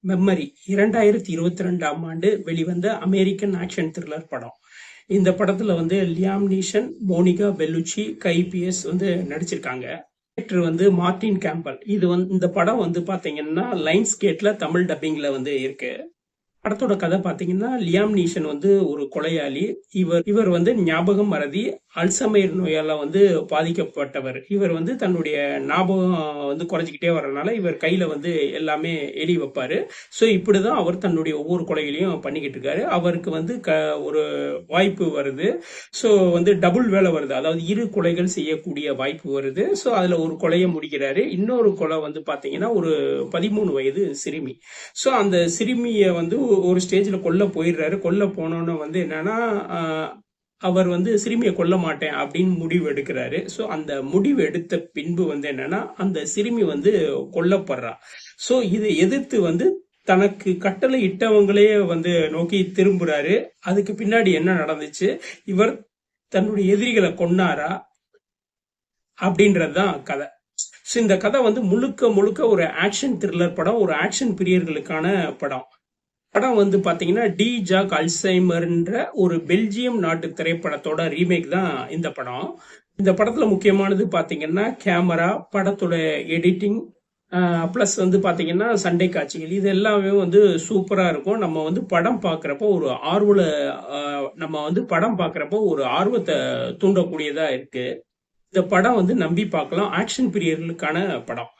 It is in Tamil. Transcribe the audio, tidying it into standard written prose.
மெமரி 2022ஆம் ஆண்டு வெளிவந்த அமெரிக்கன் ஆக்ஷன் த்ரில்லர் படம். இந்த படத்துல லியாம் நீஷன், மோனிகா பெல்லுச்சி, கை பியர்ஸ் நடிச்சிருக்காங்க. Director Martin Campbell. இந்த படம் பாத்தீங்கன்னா லைன்ஸ் கேட்ல தமிழ் டப்பிங்ல இருக்கு. படத்தோட கதை பாத்தீங்கன்னா லியாம் நீஷன் ஒரு கொலையாளி. இவர் ஞாபகம் மறதி, அல்சைமர் நோயால பாதிக்கப்பட்டவர். இவர் தன்னுடைய ஞாபகம் குறைஞ்சிக்கிட்டே வர்றதுனால இவர் கையில எல்லாமே எழுதி வைப்பாரு. ஸோ இப்படிதான் அவர் தன்னுடைய ஒவ்வொரு கொலைகளையும் பண்ணிக்கிட்டு இருக்காரு. அவருக்கு ஒரு வாய்ப்பு வருது. ஸோ டபுள் வேலை வருது, அதாவது இரு கொலைகள் செய்யக்கூடிய வாய்ப்பு வருது. ஸோ அதுல ஒரு கொலையை முடிக்கிறாரு. இன்னொரு கொலை பாத்தீங்கன்னா ஒரு 13 வயது சிறுமி. ஸோ அந்த சிறுமியை ஒரு ஸ்டேஜ்ல கொல்ல போயிடுறாரு. கொல்ல போனோன்னு என்னன்னா அவர் சிறுமியை கொல்ல மாட்டேன் அப்படின்னு முடிவு எடுக்கிறாரு. ஸோ அந்த முடிவு எடுத்த பின்பு என்னன்னா அந்த சிறுமி கொல்லப்படுறா. ஸோ இதை எதிர்த்து தனக்கு கட்டளை இட்டவங்களே நோக்கி திரும்புறாரு. அதுக்கு பின்னாடி என்ன நடந்துச்சு, இவர் தன்னுடைய எதிரிகளை கொன்னாரா அப்படின்றதுதான் கதை. ஸோ இந்த கதை முழுக்க முழுக்க ஒரு ஆக்ஷன் த்ரில்லர் படம், ஒரு ஆக்ஷன் பிரியர்களுக்கான படம். படம் பாத்தீங்கன்னா டி ஜாக் அல்சைமர்ன்ற ஒரு பெல்ஜியம் நாட்டு திரைப்படத்தோட ரீமேக் தான் இந்த படம். இந்த படத்துல முக்கியமானது பாத்தீங்கன்னா கேமரா, படத்தோட எடிட்டிங், பிளஸ் பாத்தீங்கன்னா சண்டை காட்சிகள். இது எல்லாமே சூப்பரா இருக்கும். நம்ம படம் பாக்குறப்போ ஒரு ஒரு ஆர்வத்தை தூண்டக்கூடியதா இருக்கு. இந்த படம் நம்பி பார்க்கலாம். ஆக்ஷன் பிரியர்களுக்கான படம்.